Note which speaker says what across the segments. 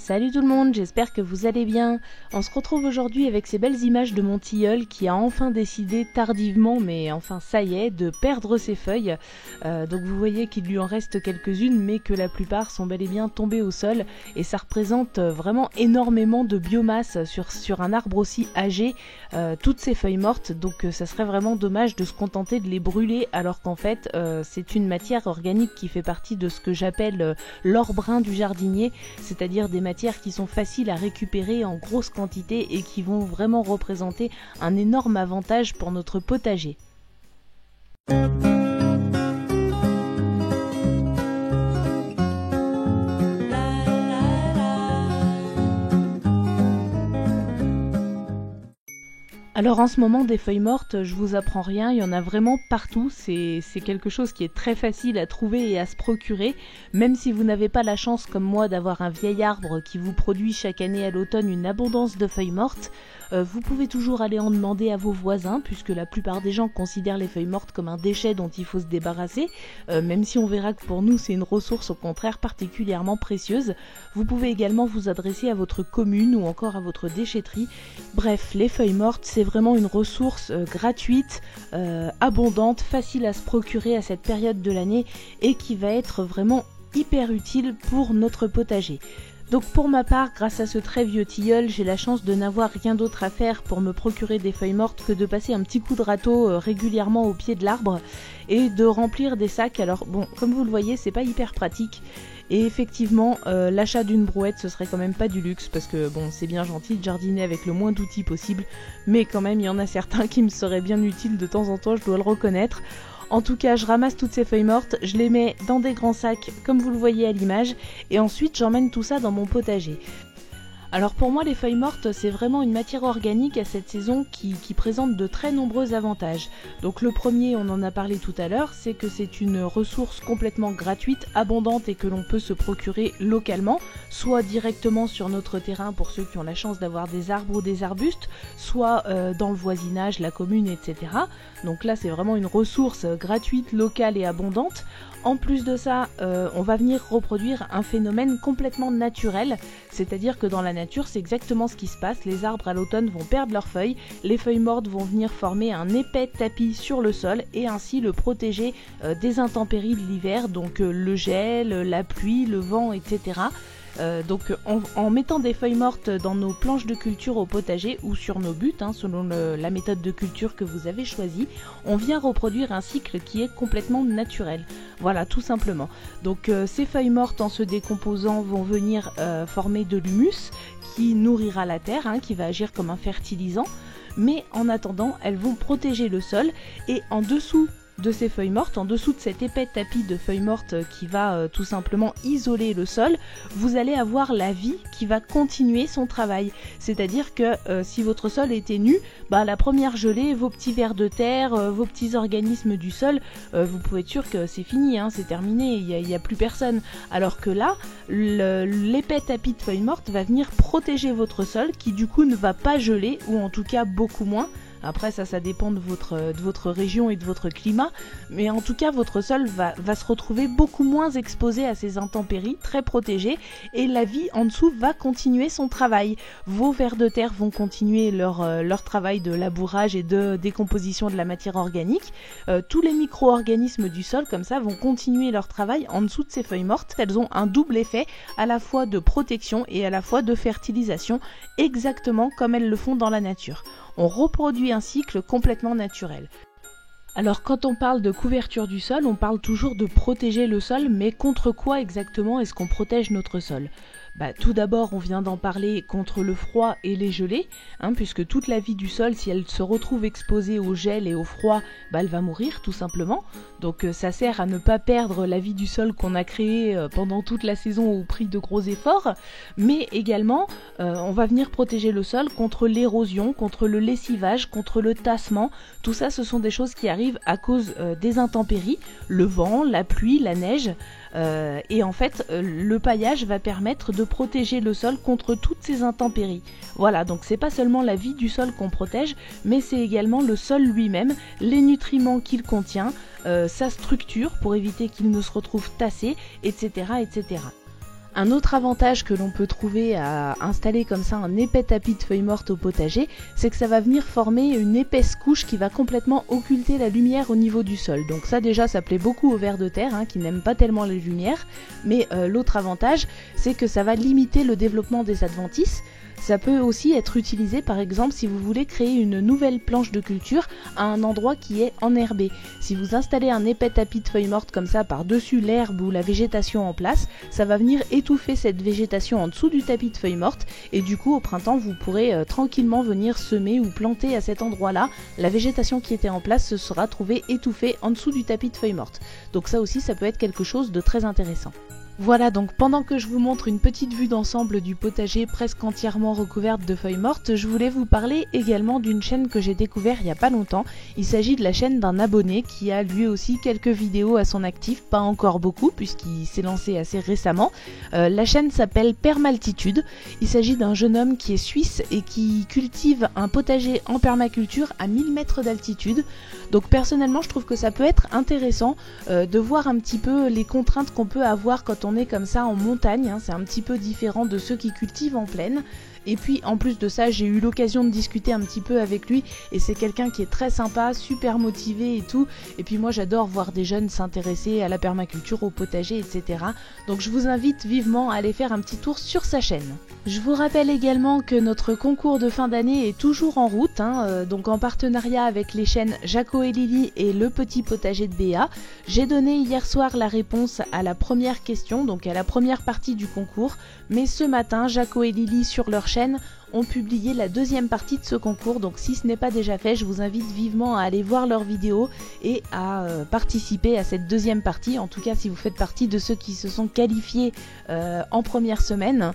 Speaker 1: Salut tout le monde, j'espère que vous allez bien. On se retrouve aujourd'hui avec ces belles images de mon tilleul qui a enfin décidé tardivement, mais enfin ça y est, de perdre ses feuilles. Donc vous voyez qu'il lui en reste quelques-unes, mais que la plupart sont bel et bien tombées au sol. Et ça représente vraiment énormément de biomasse sur un arbre aussi âgé, toutes ces feuilles mortes. Donc ça serait vraiment dommage de se contenter de les brûler, alors qu'en fait c'est une matière organique qui fait partie de ce que j'appelle l'or brun du jardinier, c'est-à-dire des matières qui sont faciles à récupérer en grosse quantité et qui vont vraiment représenter un énorme avantage pour notre potager. Alors en ce moment, des feuilles mortes, je vous apprends rien, il y en a vraiment partout, c'est quelque chose qui est très facile à trouver et à se procurer, même si vous n'avez pas la chance comme moi d'avoir un vieil arbre qui vous produit chaque année à l'automne une abondance de feuilles mortes. Vous pouvez toujours aller en demander à vos voisins, puisque la plupart des gens considèrent les feuilles mortes comme un déchet dont il faut se débarrasser, même si on verra que pour nous c'est une ressource au contraire particulièrement précieuse. Vous pouvez également vous adresser à votre commune ou encore à votre déchetterie. Bref, les feuilles mortes c'est vraiment une ressource gratuite, abondante, facile à se procurer à cette période de l'année et qui va être vraiment hyper utile pour notre potager. Donc pour ma part, grâce à ce très vieux tilleul, j'ai la chance de n'avoir rien d'autre à faire pour me procurer des feuilles mortes que de passer un petit coup de râteau régulièrement au pied de l'arbre et de remplir des sacs. Alors bon, comme vous le voyez, c'est pas hyper pratique. Et effectivement, l'achat d'une brouette, ce serait quand même pas du luxe, parce que bon, c'est bien gentil de jardiner avec le moins d'outils possible, mais quand même, il y en a certains qui me seraient bien utiles de temps en temps, je dois le reconnaître. En tout cas, je ramasse toutes ces feuilles mortes, je les mets dans des grands sacs, comme vous le voyez à l'image, et ensuite j'emmène tout ça dans mon potager. Alors pour moi, les feuilles mortes, c'est vraiment une matière organique à cette saison qui présente de très nombreux avantages. Donc le premier, on en a parlé tout à l'heure, c'est que c'est une ressource complètement gratuite, abondante et que l'on peut se procurer localement, soit directement sur notre terrain pour ceux qui ont la chance d'avoir des arbres ou des arbustes, soit dans le voisinage, la commune, etc. Donc là, c'est vraiment une ressource gratuite, locale et abondante. En plus de ça, on va venir reproduire un phénomène complètement naturel, c'est-à-dire que dans la nature, c'est exactement ce qui se passe. Les arbres à l'automne vont perdre leurs feuilles, les feuilles mortes vont venir former un épais tapis sur le sol et ainsi le protéger des intempéries de l'hiver, donc le gel, la pluie, le vent, etc. Donc en mettant des feuilles mortes dans nos planches de culture au potager ou sur nos buts, selon la méthode de culture que vous avez choisie, on vient reproduire un cycle qui est complètement naturel. Voilà, tout simplement. Donc ces feuilles mortes en se décomposant vont venir former de l'humus qui nourrira la terre, qui va agir comme un fertilisant, mais en attendant elles vont protéger le sol et en dessous de ces feuilles mortes, en dessous de cet épais tapis de feuilles mortes qui va tout simplement isoler le sol, vous allez avoir la vie qui va continuer son travail. C'est-à-dire que si votre sol était nu, la première gelée, vos petits vers de terre, vos petits organismes du sol, vous pouvez être sûr que c'est fini, c'est terminé, il n'y a plus personne. Alors que là, l'épais tapis de feuilles mortes va venir protéger votre sol qui du coup ne va pas geler, ou en tout cas beaucoup moins. Après ça dépend de votre région et de votre climat, mais en tout cas votre sol va se retrouver beaucoup moins exposé à ces intempéries, très protégé, et la vie en dessous va continuer son travail. Vos vers de terre vont continuer leur travail de labourage et de décomposition de la matière organique. Tous les micro-organismes du sol comme ça vont continuer leur travail en dessous de ces feuilles mortes. Elles ont un double effet, à la fois de protection et à la fois de fertilisation, exactement comme elles le font dans la nature. On reproduit un cycle complètement naturel. Alors quand on parle de couverture du sol, on parle toujours de protéger le sol, mais contre quoi exactement est-ce qu'on protège notre sol ? Tout d'abord, on vient d'en parler, contre le froid et les gelées, puisque toute la vie du sol, si elle se retrouve exposée au gel et au froid, elle va mourir tout simplement. Donc ça sert à ne pas perdre la vie du sol qu'on a créée pendant toute la saison au prix de gros efforts, mais également on va venir protéger le sol contre l'érosion, contre le lessivage, contre le tassement. Tout ça, ce sont des choses qui arrivent à cause des intempéries, le vent, la pluie, la neige. Et en fait, le paillage va permettre de protéger le sol contre toutes ces intempéries. Voilà, donc c'est pas seulement la vie du sol qu'on protège, mais c'est également le sol lui-même, les nutriments qu'il contient, sa structure pour éviter qu'il ne se retrouve tassé, etc., etc. Un autre avantage que l'on peut trouver à installer comme ça un épais tapis de feuilles mortes au potager, c'est que ça va venir former une épaisse couche qui va complètement occulter la lumière au niveau du sol. Donc ça déjà, ça plaît beaucoup aux vers de terre qui n'aiment pas tellement les lumières. Mais l'autre avantage, c'est que ça va limiter le développement des adventices. Ça peut aussi être utilisé par exemple si vous voulez créer une nouvelle planche de culture à un endroit qui est enherbé. Si vous installez un épais tapis de feuilles mortes comme ça par-dessus l'herbe ou la végétation en place, ça va venir étouffer cette végétation en dessous du tapis de feuilles mortes et du coup au printemps vous pourrez tranquillement venir semer ou planter à cet endroit-là. La végétation qui était en place se sera trouvée étouffée en dessous du tapis de feuilles mortes. Donc ça aussi ça peut être quelque chose de très intéressant. Voilà, donc pendant que je vous montre une petite vue d'ensemble du potager presque entièrement recouverte de feuilles mortes, je voulais vous parler également d'une chaîne que j'ai découverte il n'y a pas longtemps. Il s'agit de la chaîne d'un abonné qui a lui aussi quelques vidéos à son actif, pas encore beaucoup puisqu'il s'est lancé assez récemment. La chaîne s'appelle Permaltitude. Il s'agit d'un jeune homme qui est suisse et qui cultive un potager en permaculture à 1000 mètres d'altitude. Donc personnellement je trouve que ça peut être intéressant de voir un petit peu les contraintes qu'on peut avoir quand on est comme ça en montagne, c'est un petit peu différent de ceux qui cultivent en plaine. Et puis en plus de ça, j'ai eu l'occasion de discuter un petit peu avec lui et c'est quelqu'un qui est très sympa, super motivé et tout. Et puis moi j'adore voir des jeunes s'intéresser à la permaculture, au potager, etc. Donc je vous invite vivement à aller faire un petit tour sur sa chaîne. Je vous rappelle également que notre concours de fin d'année est toujours en route, donc en partenariat avec les chaînes Jaco et Lily et Le Petit Potager de Béa. J'ai donné hier soir la réponse à la première question, donc à la première partie du concours. Mais ce matin, Jaco et Lily sur leur chaîne ont publié la deuxième partie de ce concours, donc si ce n'est pas déjà fait, je vous invite vivement à aller voir leurs vidéos et à participer à cette deuxième partie, en tout cas si vous faites partie de ceux qui se sont qualifiés en première semaine.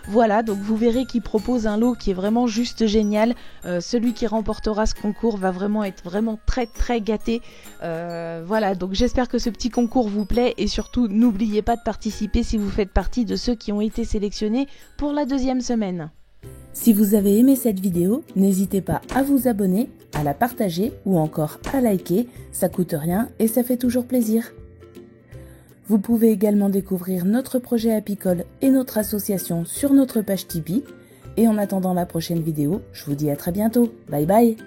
Speaker 1: Voilà, donc vous verrez qu'ils proposent un lot qui est vraiment juste génial. Celui qui remportera ce concours va vraiment être très très gâté. Voilà, donc j'espère que ce petit concours vous plaît et surtout n'oubliez pas de participer si vous faites partie de ceux qui ont été sélectionnés pour la deuxième semaine.
Speaker 2: Si vous avez aimé cette vidéo, n'hésitez pas à vous abonner, à la partager ou encore à liker, ça coûte rien et ça fait toujours plaisir. Vous pouvez également découvrir notre projet apicole et notre association sur notre page Tipeee. Et en attendant la prochaine vidéo, je vous dis à très bientôt. Bye bye!